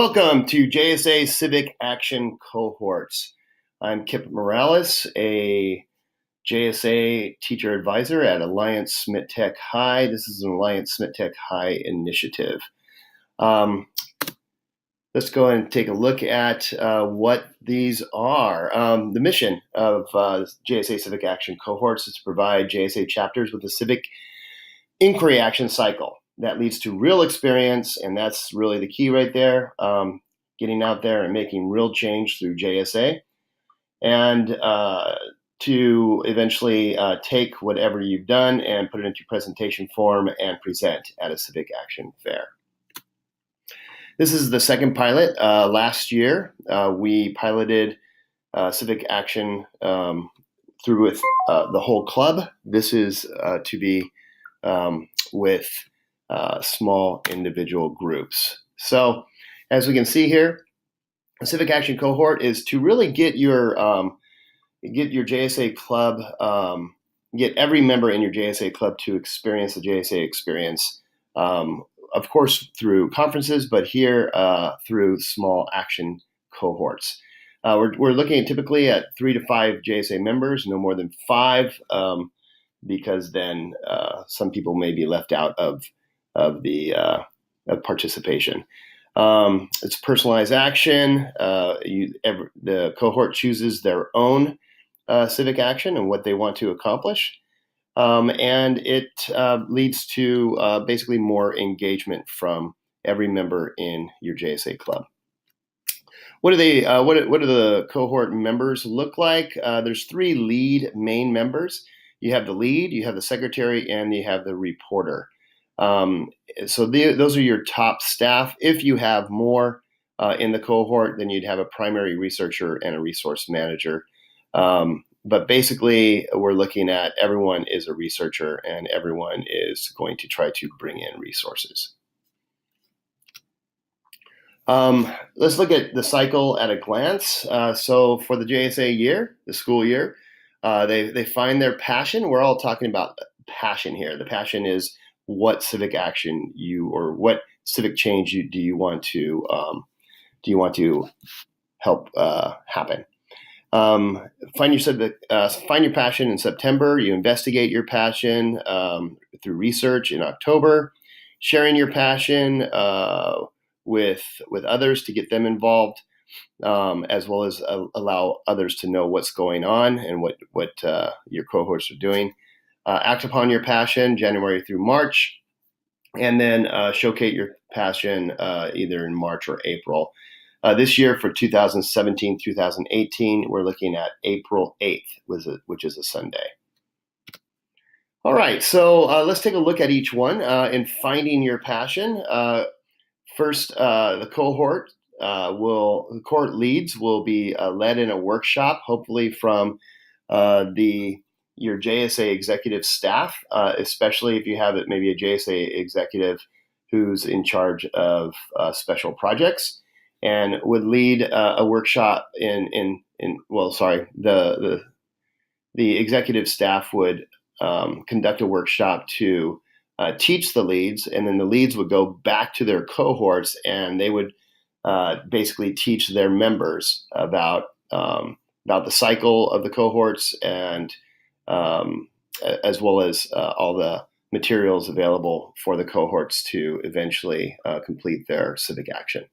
Welcome to JSA Civic Action Cohorts. I'm Kip Morales, a JSA teacher advisor at Alliance Smidt Tech High. This is an Alliance Smidt Tech High initiative. Let's go and take a look at what these are. The mission of JSA Civic Action Cohorts is to provide JSA chapters with a civic inquiry action cycle that leads to real experience, and that's really the key right there, getting out there and making real change through JSA, and to eventually take whatever you've done and put it into presentation form and present at a Civic Action Fair. This is the second pilot. Last year, we piloted Civic Action through with the whole club. This is to be with small individual groups. So as we can see here, a Civic Action Cohort is to really get your JSA club, get every member in your JSA club to experience the JSA experience, of course through conferences, but here through small action cohorts. We're looking typically at 3 to 5 JSA members, no more than 5, because then some people may be left out of the participation. It's personalized action. The cohort chooses their own civic action and what they want to accomplish, and it leads to basically more engagement from every member in your JSA club. What do the cohort members look like? There's 3 lead main members. You have the lead, you have the secretary, and you have the reporter. So those are your top staff. If you have more in the cohort, then you'd have a primary researcher and a resource manager. But basically, we're looking at everyone is a researcher and everyone is going to try to bring in resources. Let's look at the cycle at a glance. So for the JSA year, the school year, they find their passion. We're all talking about passion here. The passion is what civic action or what civic change do you want to help happen. Find your passion in September. You investigate your passion through research in October, sharing your passion with others to get them involved, as well as allow others to know what's going on and what your cohorts are doing. Act upon your passion January through March, and then showcase your passion either in March or April. This year for 2017-2018, we're looking at April 8th, which is a Sunday. All right, so let's take a look at each one in finding your passion. First, the cohort leads will be led in a workshop, hopefully from your JSA executive staff, especially if you have maybe a JSA executive who's in charge of special projects, and would lead a workshop the executive staff would conduct a workshop to teach the leads, and then the leads would go back to their cohorts and they would basically teach their members about the cycle of the cohorts and as well as all the materials available for the cohorts to eventually complete their civic action.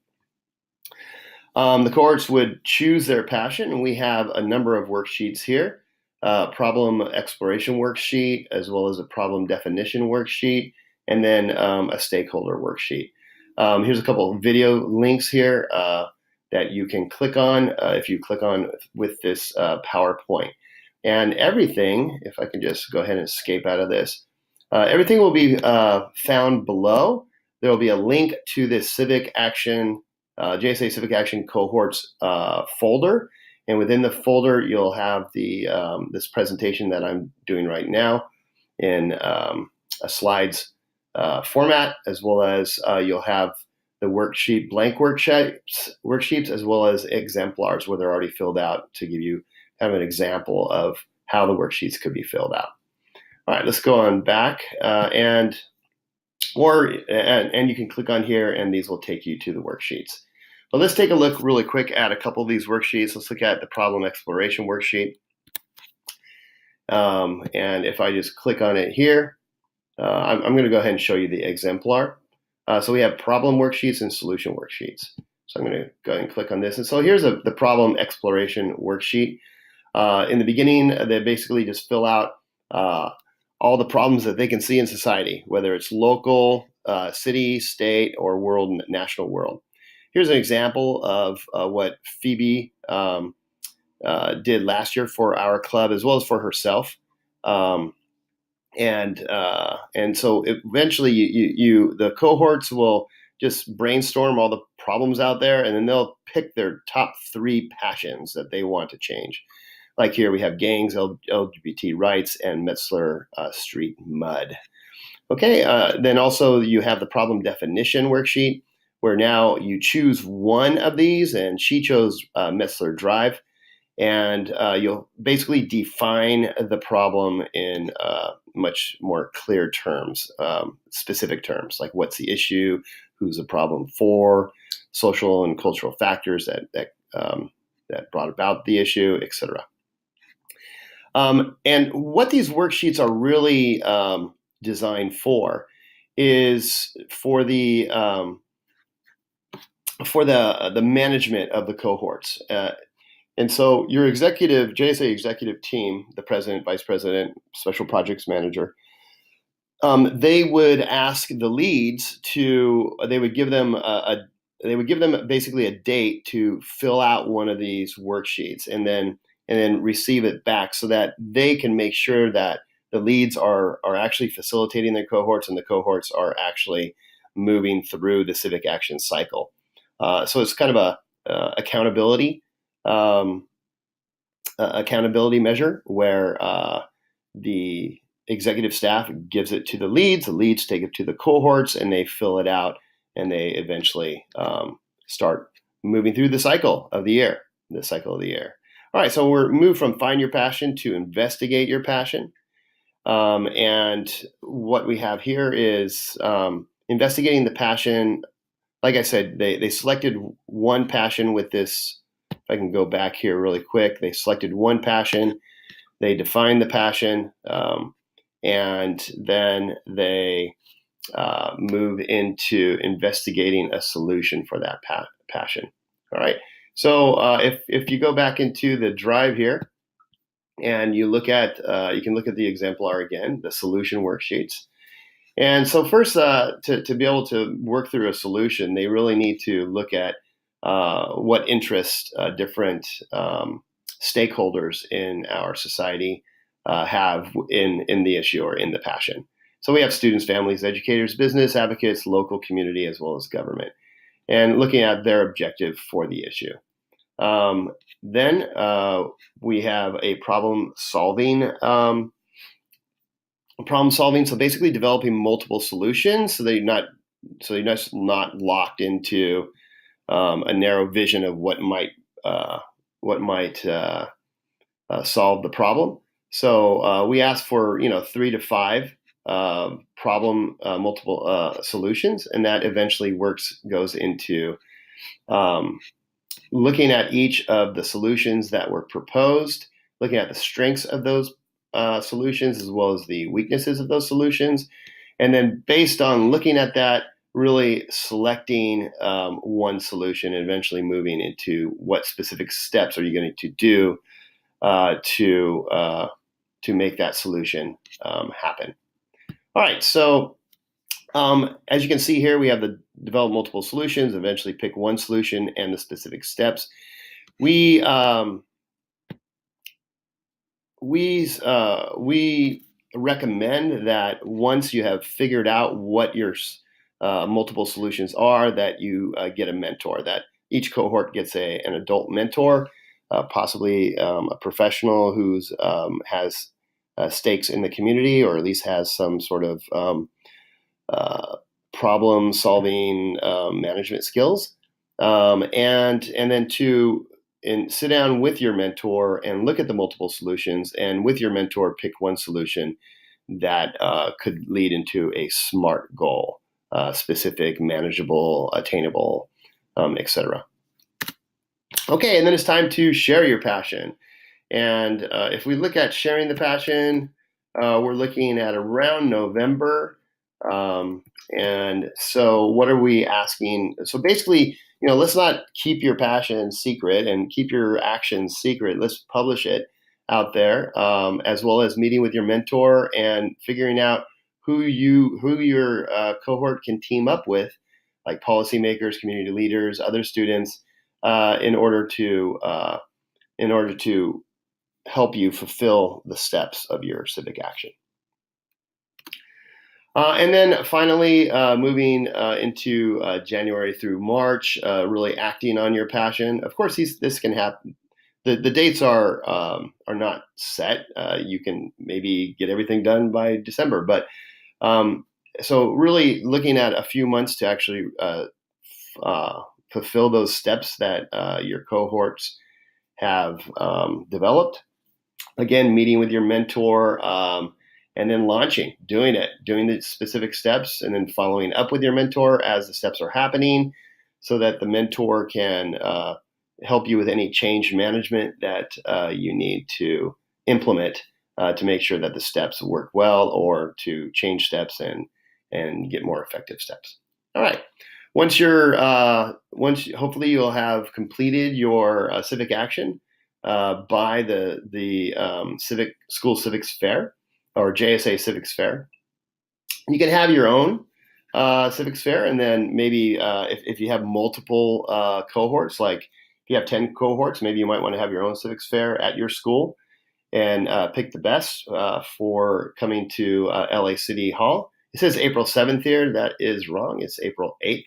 The cohorts would choose their passion, and we have a number of worksheets here. Problem exploration worksheet, as well as a problem definition worksheet, and then a stakeholder worksheet. Here's a couple of video links here that you can click on if you click on with this PowerPoint. And everything, if I can just go ahead and escape out of this, everything will be found below. There will be a link to this Civic Action, JSA Civic Action Cohorts folder. And within the folder, you'll have this presentation that I'm doing right now in a slides format, as well as you'll have the blank worksheets, as well as exemplars where they're already filled out to give you kind of an example of how the worksheets could be filled out. All right, let's go on back, and you can click on here, and these will take you to the worksheets. But let's take a look really quick at a couple of these worksheets. Let's look at the problem exploration worksheet. And if I just click on it here, I'm going to go ahead and show you the exemplar. So we have problem worksheets and solution worksheets. So I'm going to go ahead and click on this. And so here's the problem exploration worksheet. In the beginning, they basically just fill out all the problems that they can see in society, whether it's local, city, state, or world, national world. Here's an example of what Phoebe did last year for our club, as well as for herself. And so eventually the cohorts will just brainstorm all the problems out there, and then they'll pick their top 3 passions that they want to change. Like here we have gangs, LGBT rights, and Metzler Street mud. Okay, then also you have the problem definition worksheet, where now you choose one of these, and she chose Metzler Drive. And you'll basically define the problem in much more clear terms, specific terms, like what's the issue, who's the problem for, social and cultural factors that brought about the issue, etc. And what these worksheets are really designed for is for the management of the cohorts. And so your JSA executive team, the president, vice president, special projects manager, they would ask the leads they would give them basically a date to fill out one of these worksheets, and then receive it back, so that they can make sure that the leads are actually facilitating their cohorts, and the cohorts are actually moving through the civic action cycle. So it's kind of a accountability measure, where the executive staff gives it to the leads take it to the cohorts, and they fill it out, and they eventually start moving through the cycle of the year. All right, so we're moved from find your passion to investigate your passion. And what we have here is investigating the passion. Like I said, they selected one passion with this. If I can go back here really quick, they selected one passion, they defined the passion, and then they move into investigating a solution for that passion. All right. So if you go back into the drive here, and you can look at the exemplar again, the solution worksheets. And so first, to be able to work through a solution, they really need to look at what interests different stakeholders in our society have in the issue or in the passion. So we have students, families, educators, business advocates, local community, as well as government, and looking at their objective for the issue. Then we have a problem solving. So basically developing multiple solutions, so you're not locked into a narrow vision of what might solve the problem. So we ask for 3 to 5 multiple solutions, and that eventually goes into looking at each of the solutions that were proposed, looking at the strengths of those solutions as well as the weaknesses of those solutions, and then based on looking at that, really selecting one solution and eventually moving into what specific steps are you going to do to make that solution happen. All right, so as you can see here, we have the develop multiple solutions, eventually pick one solution and the specific steps. We recommend that once you have figured out what your multiple solutions are, that you get a mentor, that each cohort gets an adult mentor, possibly a professional who's has stakes in the community, or at least has some sort of problem solving management skills, and then sit down with your mentor and look at the multiple solutions, and with your mentor pick one solution that could lead into a SMART goal, specific, manageable, attainable, etc. Okay, and then it's time to share your passion. And if we look at sharing the passion, we're looking at around November. And so what are we asking? So basically, let's not keep your passion secret and keep your actions secret. Let's publish it out there, as well as meeting with your mentor and figuring out who your cohort can team up with, like policymakers, community leaders, other students, in order to help you fulfill the steps of your civic action. And then finally, moving into January through March, really acting on your passion. Of course, this can happen. The dates are not set. You can maybe get everything done by December, but so really looking at a few months to actually fulfill those steps that your cohorts have developed. Again, meeting with your mentor, and then doing the specific steps, and then following up with your mentor as the steps are happening, so that the mentor can help you with any change management that you need to implement to make sure that the steps work well, or to change steps and get more effective steps. All right. Hopefully you'll have completed your civic action by the School Civics Fair, or JSA Civics Fair. You can have your own Civics Fair, and then maybe if you have multiple cohorts, like if you have 10 cohorts, maybe you might want to have your own Civics Fair at your school and pick the best for coming to LA City Hall. It says April 7th here. That is wrong. It's April 8th.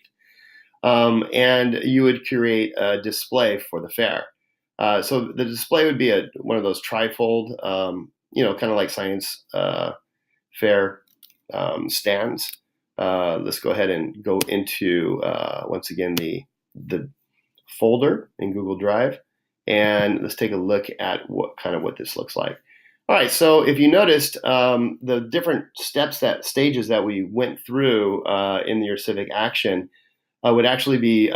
And you would curate a display for the fair. So the display would be one of those trifold, kind of like science fair stands. Let's go ahead and go into, once again, the folder in Google Drive, and let's take a look at what this looks like. All right, so if you noticed, the different stages that we went through in your civic action would actually be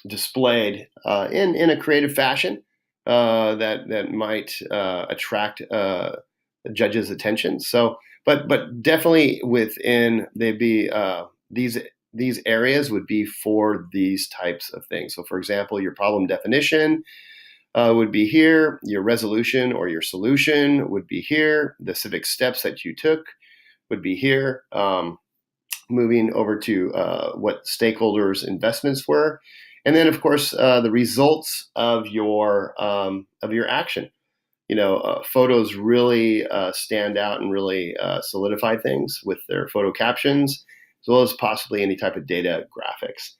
displayed in a creative fashion that might attract judges' attention. So, but definitely within these areas would be for these types of things. So, for example, your problem definition would be here. Your resolution or your solution would be here. The civic steps that you took would be here. Moving over to what stakeholders' investments were, and then of course the results of your action. Photos really stand out and really solidify things with their photo captions, as well as possibly any type of data graphics.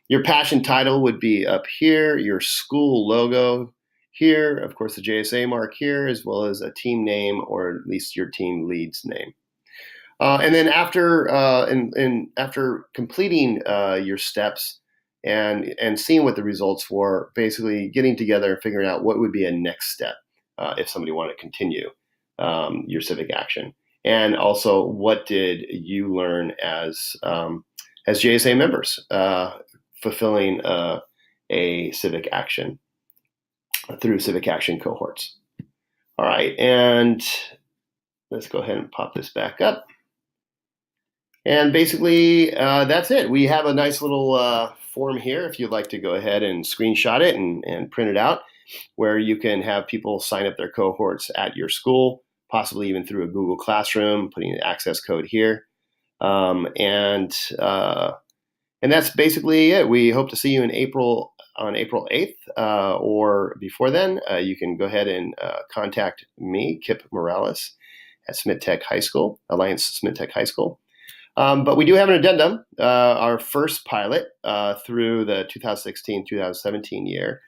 Your passion title would be up here. Your school logo here, of course, the JSA mark here, as well as a team name, or at least your team lead's name. And then after completing your steps and seeing what the results were, basically getting together and figuring out what would be a next step if somebody wanted to continue your civic action, and also what did you learn as JSA members fulfilling a civic action through civic action cohorts. All right, and let's go ahead and pop this back up. And basically, that's it. We have a nice little form here if you'd like to go ahead and screenshot it and print it out, where you can have people sign up their cohorts at your school, possibly even through a Google Classroom, putting an access code here. And that's basically it. We hope to see you on April 8th, or before then. You can go ahead and contact me, Kip Morales, at Smidt Tech High School, Alliance Smidt Tech High School. But we do have an addendum. Our first pilot through the 2016-2017 year.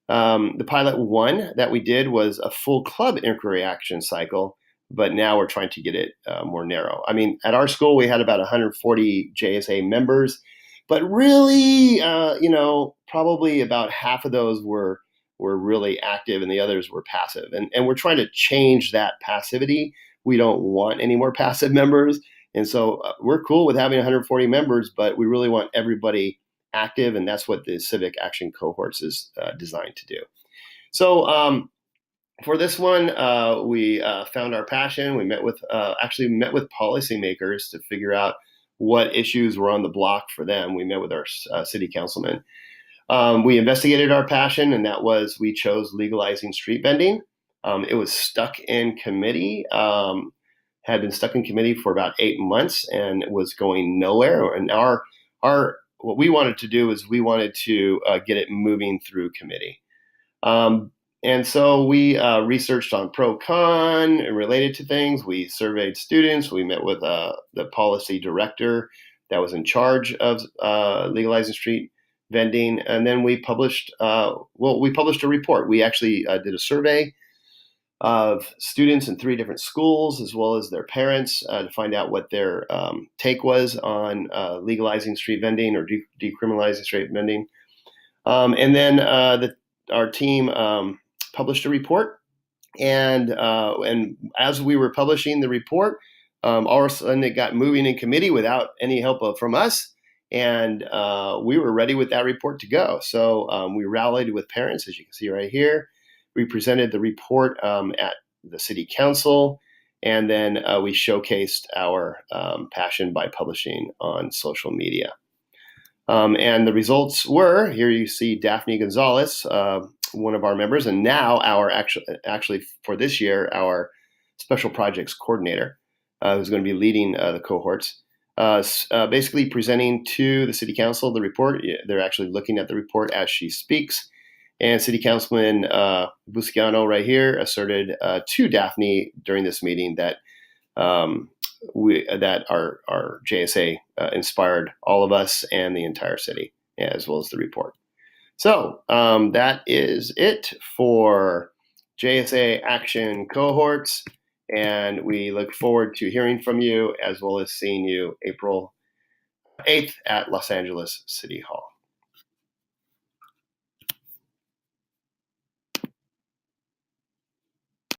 The pilot one that we did was a full club inquiry action cycle, but now we're trying to get it more narrow. I mean, at our school, we had about 140 JSA members, but really, probably about half of those were really active and the others were passive. And we're trying to change that passivity. We don't want any more passive members. And so we're cool with having 140 members, but we really want everybody active, and that's what the Civic Action Cohorts is designed to do. So for this one, we found our passion. We met with policymakers to figure out what issues were on the block for them. We met with our city councilman. We investigated our passion, and that was we chose legalizing street vending. It was stuck in committee, had been stuck in committee for about 8 months, and it was going nowhere. And what we wanted to do is we wanted to get it moving through committee. And so we researched on pro-con and related to things. We surveyed students. We met with the policy director that was in charge of legalizing street vending. And then we published, a report. We actually did a survey of students in 3 different schools, as well as their parents, to find out what their take was on legalizing street vending or decriminalizing street vending. And then our team published a report, and as we were publishing the report, all of a sudden it got moving in committee without any help from us, and we were ready with that report to go. So we rallied with parents, as you can see right here. We presented the report at the city council, and then we showcased our passion by publishing on social media. And the results were, here you see Daphne Gonzalez, one of our members, and now our actually for this year, our special projects coordinator, who's going to be leading the cohorts, basically presenting to the city council the report. They're actually looking at the report as she speaks. And City Councilman Busciano right here asserted to Daphne during this meeting that that our JSA inspired all of us and the entire city, as well as the report. So that is it for JSA Action Cohorts, and we look forward to hearing from you, as well as seeing you April 8th at Los Angeles City Hall.